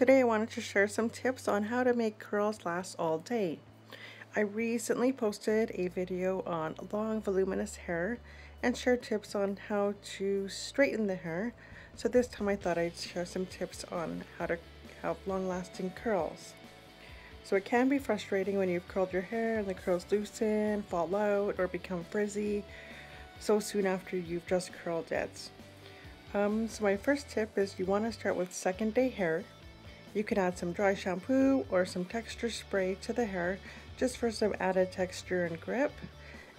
Today I wanted to share some tips on how to make curls last all day. I recently posted a video on long voluminous hair and shared tips on how to straighten the hair. So this time I thought I'd share some tips on how to have long-lasting curls. So it can be frustrating when you've curled your hair and the curls loosen, fall out, or become frizzy so soon after you've just curled it. So my first tip is you want to start with second day hair. You can add some dry shampoo or some texture spray to the hair just for some added texture and grip.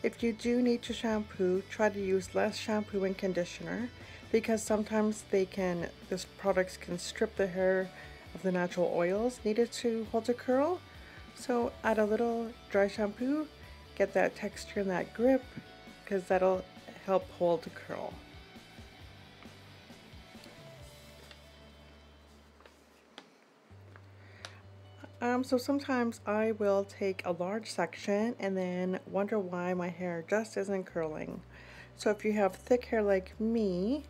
If you do need to shampoo, try to use less shampoo and conditioner because sometimes this products can strip the hair of the natural oils needed to hold a curl. So add a little dry shampoo, get that texture and that grip because that'll help hold the curl. So sometimes I will take a large section and then wonder why my hair just isn't curling. So if you have thick hair like me,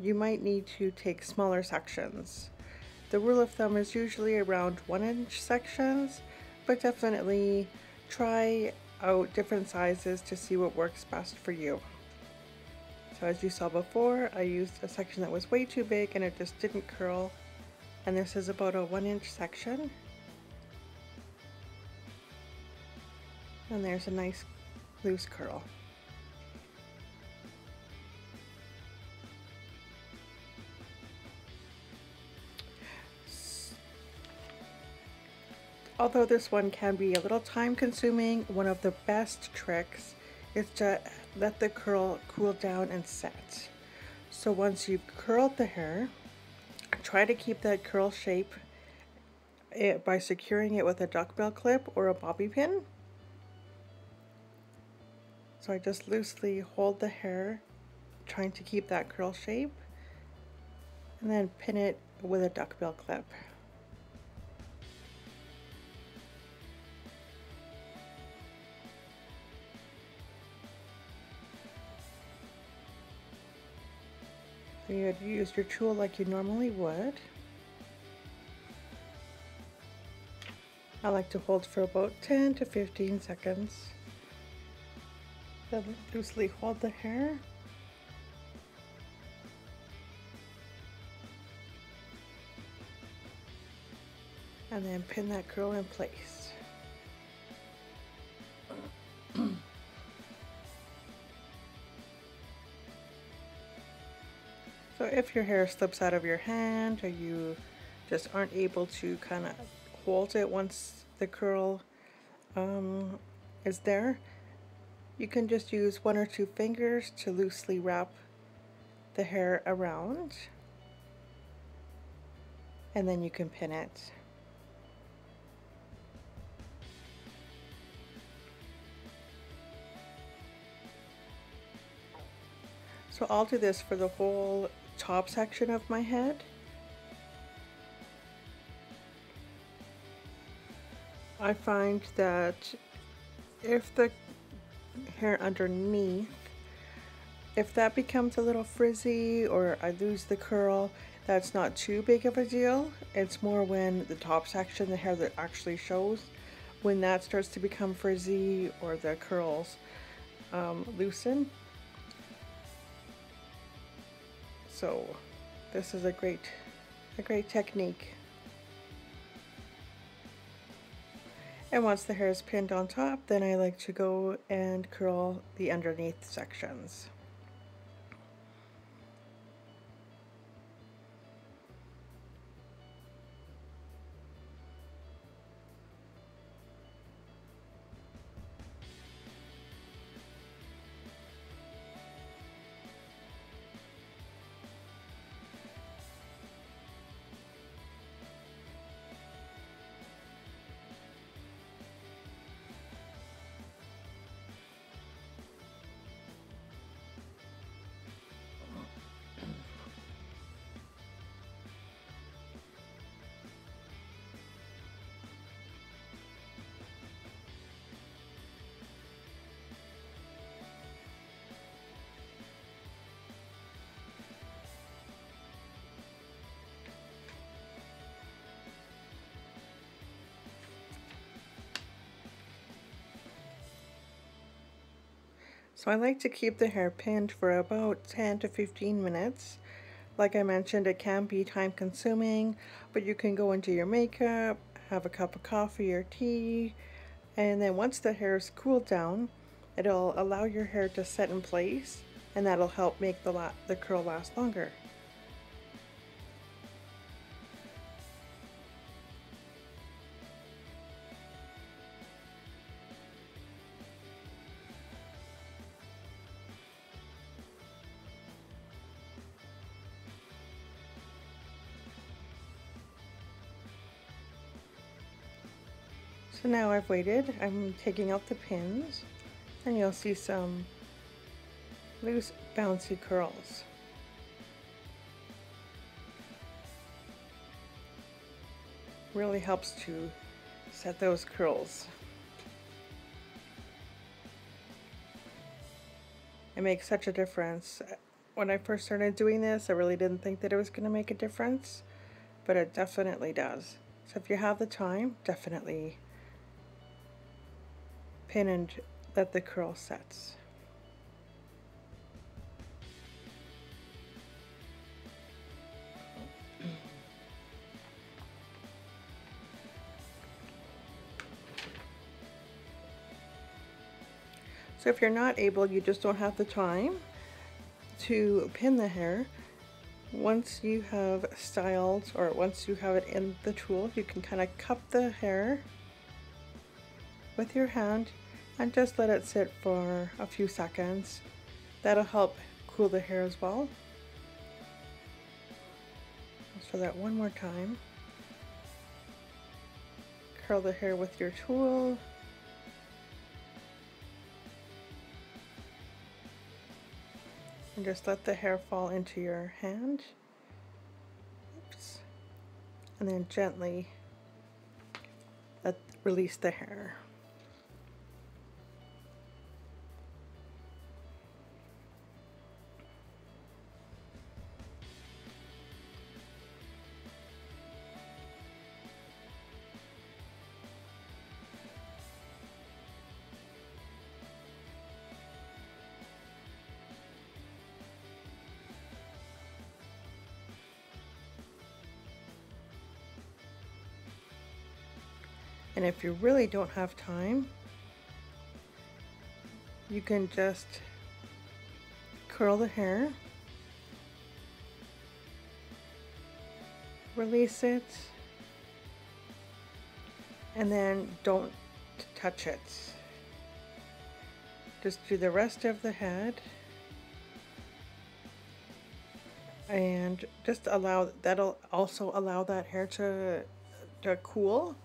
you might need to take smaller sections. The rule of thumb is usually around 1-inch sections, but definitely try out different sizes to see what works best for you. So as you saw before, I used a section that was way too big and it just didn't curl. And this is about a 1-inch section. And there's a nice loose curl. Although this one can be a little time consuming, one of the best tricks is to let the curl cool down and set. So once you've curled the hair, try to keep that curl shape by securing it with a duckbill clip or a bobby pin. So I just loosely hold the hair, trying to keep that curl shape, and then pin it with a duckbill clip. So you'd use your tool like you normally would. I like to hold for about 10 to 15 seconds. Then loosely hold the hair. And then pin that curl in place. So if your hair slips out of your hand or you just aren't able to kind of hold it once the curl is there, you can just use 1 or 2 fingers to loosely wrap the hair around, and then you can pin it. So I'll do this for the whole top section of my head. I find that if the hair underneath, if that becomes a little frizzy or I lose the curl, that's not too big of a deal. It's more when the top section, the hair that actually shows, when that starts to become frizzy or the curls loosen. So this is a great technique. And once the hair is pinned on top, then I like to go and curl the underneath sections. So I like to keep the hair pinned for about 10 to 15 minutes. Like I mentioned, it can be time consuming, but you can go into your makeup, have a cup of coffee or tea, and then once the hair is cooled down, it'll allow your hair to set in place, and that'll help make the curl last longer. So now I've waited, I'm taking out the pins, and you'll see some loose bouncy curls. Really helps to set those curls. It makes such a difference. When I first started doing this, I really didn't think that it was going to make a difference, but it definitely does. So if you have the time, definitely pin and let the curl sets. So if you're not able, you just don't have the time to pin the hair, once you have styled or once you have it in the tool, you can kind of cup the hair with your hand and just let it sit for a few seconds. That'll help cool the hair as well. Let's try that one more time. Curl the hair with your tool. And just let the hair fall into your hand. Oops. And then gently release the hair. And if you really don't have time, you can just curl the hair, release it, and then don't touch it. Just do the rest of the head and just that'll also allow that hair to cool,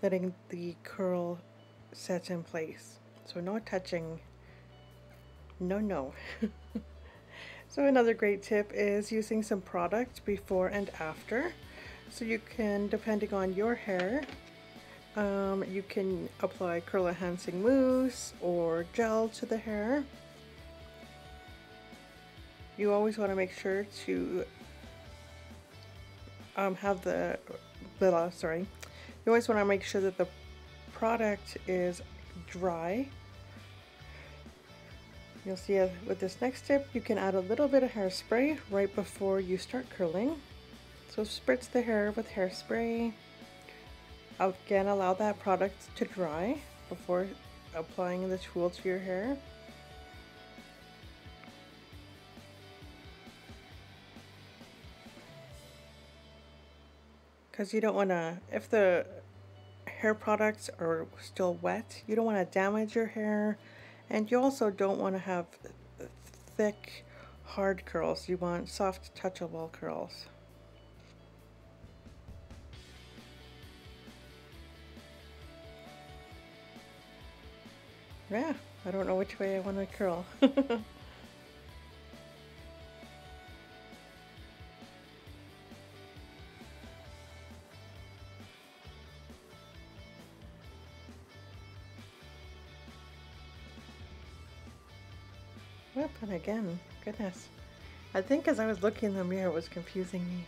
letting the curl set in place. So no touching, no. So another great tip is using some product before and after. So you can, depending on your hair, you can apply curl enhancing mousse or gel to the hair. You always want to make sure to have you always want to make sure that the product is dry. You'll see with this next tip, you can add a little bit of hairspray right before you start curling. So spritz the hair with hairspray. Again, allow that product to dry before applying the tool to your hair. Because you don't want to, if the hair products are still wet, you don't want to damage your hair, and you also don't want to have thick, hard curls. You want soft, touchable curls. Yeah, I don't know which way I want to curl. Yep, and again, goodness. I think as I was looking in the mirror, it was confusing me.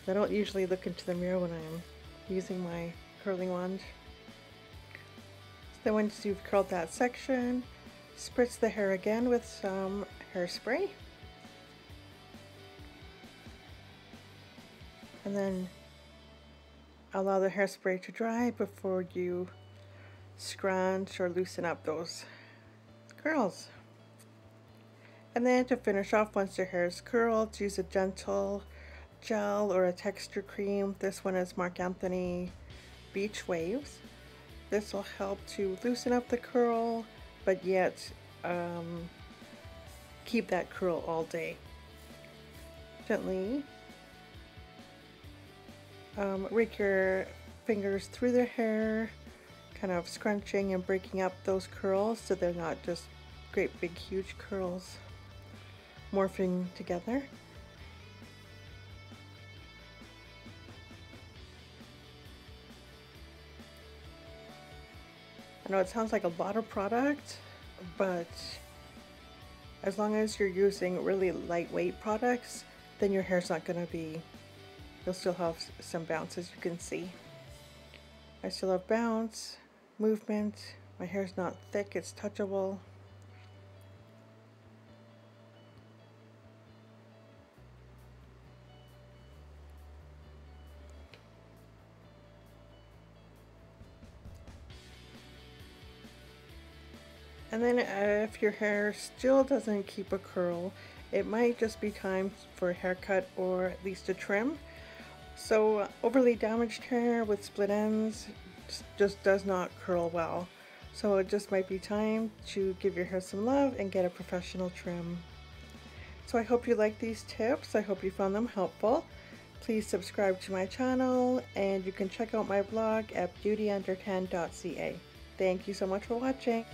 I don't usually look into the mirror when I'm using my curling wand. Then once you've curled that section, spritz the hair again with some hairspray. And then allow the hairspray to dry before you scrunch or loosen up those curls. And then to finish off, once your hair is curled, use a gentle gel or a texture cream. This one is Marc Anthony Beach Waves. This will help to loosen up the curl, but yet keep that curl all day. Gently rake your fingers through the hair, kind of scrunching and breaking up those curls so they're not just great big huge curls morphing together. I know it sounds like a lot of product, but as long as you're using really lightweight products, then your hair's not going to be, you'll still have some bounce, as you can see. I still have bounce, movement, my hair's not thick, it's touchable. And then if your hair still doesn't keep a curl, it might just be time for a haircut or at least a trim. So overly damaged hair with split ends just does not curl well. So it just might be time to give your hair some love and get a professional trim. So I hope you like these tips. I hope you found them helpful. Please subscribe to my channel, and you can check out my blog at beautyunder10.ca. Thank you so much for watching.